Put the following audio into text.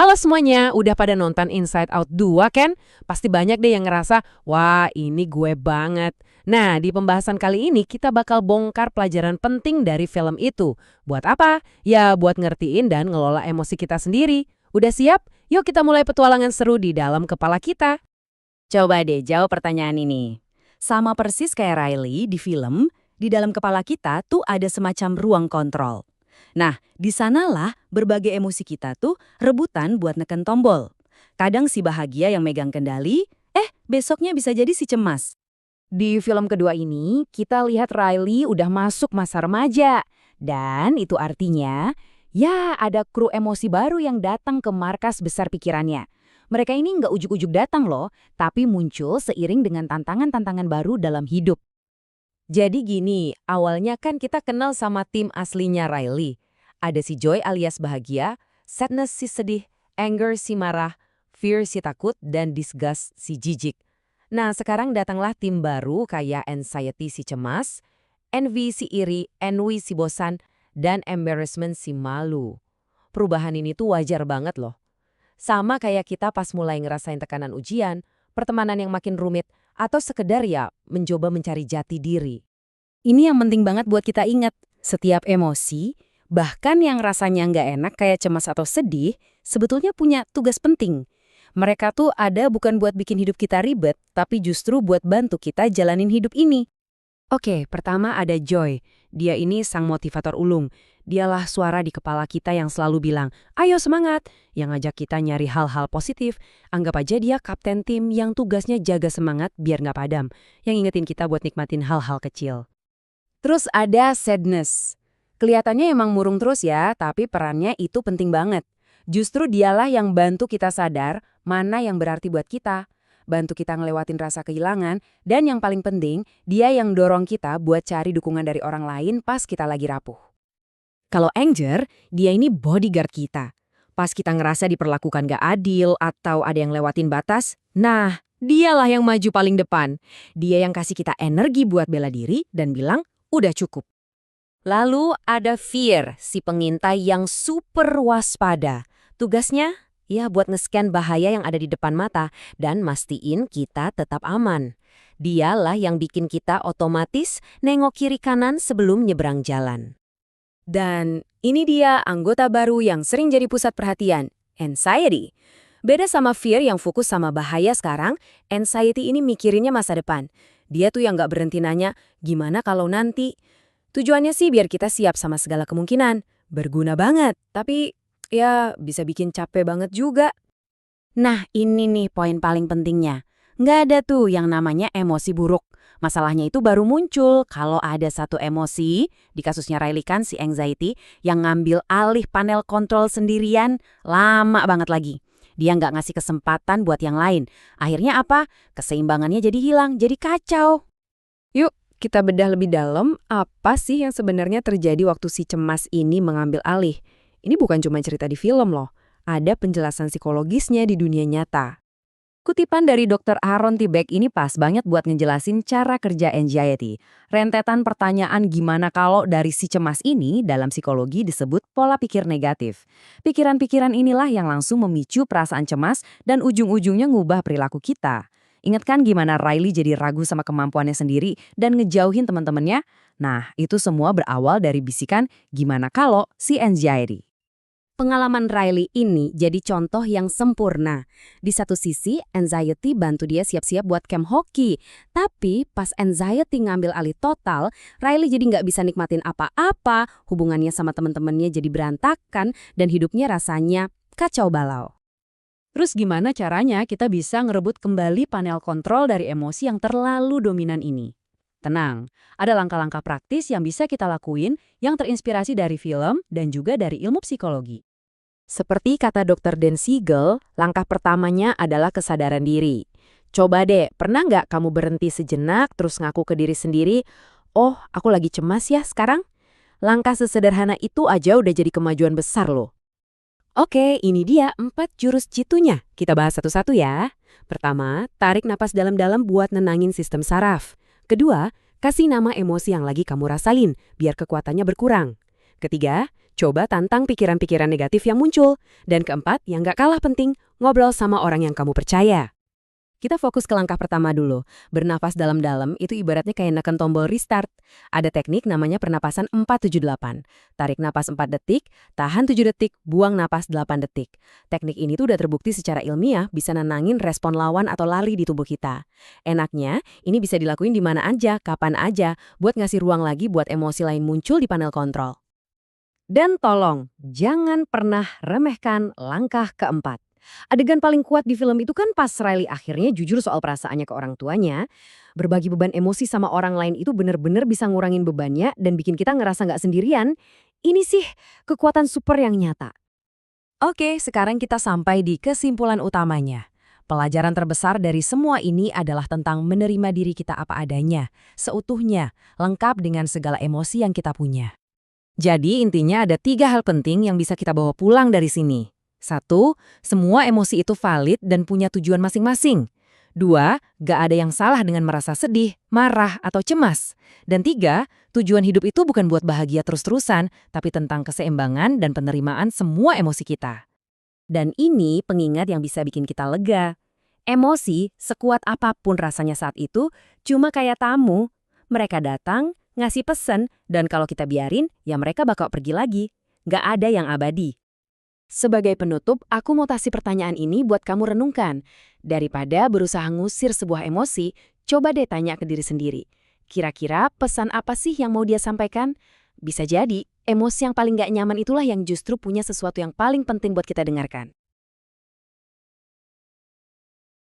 Halo semuanya, udah pada nonton Inside Out 2 kan? Pasti banyak deh yang ngerasa, wah ini gue banget. Nah, di pembahasan kali ini kita bakal bongkar pelajaran penting dari film itu. Buat apa? Ya buat ngertiin dan ngelola emosi kita sendiri. Udah siap? Yuk kita mulai petualangan seru di dalam kepala kita. Coba deh jawab pertanyaan ini. Sama persis kayak Riley di film, di dalam kepala kita tuh ada semacam ruang kontrol. Nah, di sanalah berbagai emosi kita tuh rebutan buat neken tombol. Kadang si bahagia yang megang kendali, besoknya bisa jadi si cemas. Di film kedua ini, kita lihat Riley udah masuk masa remaja. Dan itu artinya, ya ada kru emosi baru yang datang ke markas besar pikirannya. Mereka ini nggak ujuk-ujuk datang loh, tapi muncul seiring dengan tantangan-tantangan baru dalam hidup. Jadi gini, awalnya kan kita kenal sama tim aslinya Riley. Ada si Joy alias bahagia, sadness si sedih, anger si marah, fear si takut, dan disgust si jijik. Nah, sekarang datanglah tim baru kayak anxiety si cemas, envy si iri, ennui si bosan, dan embarrassment si malu. Perubahan ini tuh wajar banget loh. Sama kayak kita pas mulai ngerasain tekanan ujian, pertemanan yang makin rumit, atau sekedar ya mencoba mencari jati diri. Ini yang penting banget buat kita ingat. Setiap emosi, bahkan yang rasanya nggak enak kayak cemas atau sedih, sebetulnya punya tugas penting. Mereka tuh ada bukan buat bikin hidup kita ribet, tapi justru buat bantu kita jalanin hidup ini. Oke, pertama ada Joy. Dia ini sang motivator ulung. Dialah suara di kepala kita yang selalu bilang, ayo semangat, yang ngajak kita nyari hal-hal positif. Anggap aja dia kapten tim yang tugasnya jaga semangat biar nggak padam, yang ingetin kita buat nikmatin hal-hal kecil. Terus ada Sadness. Kelihatannya emang murung terus ya, tapi perannya itu penting banget. Justru dialah yang bantu kita sadar mana yang berarti buat kita. Bantu kita ngelewatin rasa kehilangan, dan yang paling penting, dia yang dorong kita buat cari dukungan dari orang lain pas kita lagi rapuh. Kalau Anger, dia ini bodyguard kita. Pas kita ngerasa diperlakukan gak adil atau ada yang lewatin batas, nah, dialah yang maju paling depan. Dia yang kasih kita energi buat bela diri dan bilang, udah cukup. Lalu ada Fear, si pengintai yang super waspada. Tugasnya, ya buat nge-scan bahaya yang ada di depan mata dan mastiin kita tetap aman. Dialah yang bikin kita otomatis nengok kiri kanan sebelum nyebrang jalan. Dan ini dia anggota baru yang sering jadi pusat perhatian, Anxiety. Beda sama Fear yang fokus sama bahaya sekarang, Anxiety ini mikirinnya masa depan. Dia tuh yang gak berhenti nanya, gimana kalau nanti? Tujuannya sih biar kita siap sama segala kemungkinan. Berguna banget, tapi ya bisa bikin capek banget juga. Nah ini nih poin paling pentingnya. Nggak ada tuh yang namanya emosi buruk. Masalahnya itu baru muncul kalau ada satu emosi, di kasusnya Riley kan si anxiety, yang ngambil alih panel kontrol sendirian lama banget lagi. Dia nggak ngasih kesempatan buat yang lain. Akhirnya apa? Keseimbangannya jadi hilang, jadi kacau. Yuk, kita bedah lebih dalam apa sih yang sebenarnya terjadi waktu si cemas ini mengambil alih. Ini bukan cuma cerita di film loh. Ada penjelasan psikologisnya di dunia nyata. Kutipan dari Dr. Aaron T. Beck ini pas banget buat ngejelasin cara kerja anxiety. Rentetan pertanyaan gimana kalau dari si cemas ini dalam psikologi disebut pola pikir negatif. Pikiran-pikiran inilah yang langsung memicu perasaan cemas dan ujung-ujungnya ngubah perilaku kita. Ingat kan gimana Riley jadi ragu sama kemampuannya sendiri dan ngejauhin teman-temannya? Nah, itu semua berawal dari bisikan gimana kalau si anxiety. Pengalaman Riley ini jadi contoh yang sempurna. Di satu sisi, anxiety bantu dia siap-siap buat camp hoki. Tapi pas anxiety ngambil alih total, Riley jadi nggak bisa nikmatin apa-apa, hubungannya sama teman-temannya jadi berantakan, dan hidupnya rasanya kacau balau. Terus gimana caranya kita bisa ngerebut kembali panel kontrol dari emosi yang terlalu dominan ini? Tenang, ada langkah-langkah praktis yang bisa kita lakuin yang terinspirasi dari film dan juga dari ilmu psikologi. Seperti kata Dr. Dan Siegel, langkah pertamanya adalah kesadaran diri. Coba deh, pernah nggak kamu berhenti sejenak terus ngaku ke diri sendiri, oh aku lagi cemas ya sekarang? Langkah sesederhana itu aja udah jadi kemajuan besar loh. Oke, ini dia 4 jurus jitunya. Kita bahas satu-satu ya. Pertama, tarik napas dalam-dalam buat nenangin sistem saraf. Kedua, kasih nama emosi yang lagi kamu rasain, biar kekuatannya berkurang. Ketiga, Coba tantang pikiran-pikiran negatif yang muncul. Dan keempat, yang gak kalah penting, ngobrol sama orang yang kamu percaya. Kita fokus ke langkah pertama dulu. Bernafas dalam-dalam itu ibaratnya kayak neken tombol restart. Ada teknik namanya pernapasan 478. Tarik napas 4 detik, tahan 7 detik, buang napas 8 detik. Teknik ini tuh udah terbukti secara ilmiah bisa nenangin respon lawan atau lari di tubuh kita. Enaknya, ini bisa dilakuin di mana aja, kapan aja, buat ngasih ruang lagi buat emosi lain muncul di panel kontrol. Dan tolong, jangan pernah remehkan langkah keempat. Adegan paling kuat di film itu kan pas Riley akhirnya jujur soal perasaannya ke orang tuanya. Berbagi beban emosi sama orang lain itu bener-bener bisa ngurangin bebannya dan bikin kita ngerasa nggak sendirian. Ini sih kekuatan super yang nyata. Oke, sekarang kita sampai di kesimpulan utamanya. Pelajaran terbesar dari semua ini adalah tentang menerima diri kita apa adanya, seutuhnya, lengkap dengan segala emosi yang kita punya. Jadi intinya ada 3 hal penting yang bisa kita bawa pulang dari sini. 1. Semua emosi itu valid dan punya tujuan masing-masing. 2. Gak ada yang salah dengan merasa sedih, marah, atau cemas. Dan 3. Tujuan hidup itu bukan buat bahagia terus-terusan, tapi tentang keseimbangan dan penerimaan semua emosi kita. Dan ini pengingat yang bisa bikin kita lega. Emosi, sekuat apapun rasanya saat itu, cuma kayak tamu. Mereka datang, ngasih pesan, dan kalau kita biarin, ya mereka bakal pergi lagi. Gak ada yang abadi. Sebagai penutup, aku mau kasih pertanyaan ini buat kamu renungkan. Daripada berusaha ngusir sebuah emosi, coba deh tanya ke diri sendiri. Kira-kira pesan apa sih yang mau dia sampaikan? Bisa jadi, emosi yang paling gak nyaman itulah yang justru punya sesuatu yang paling penting buat kita dengarkan.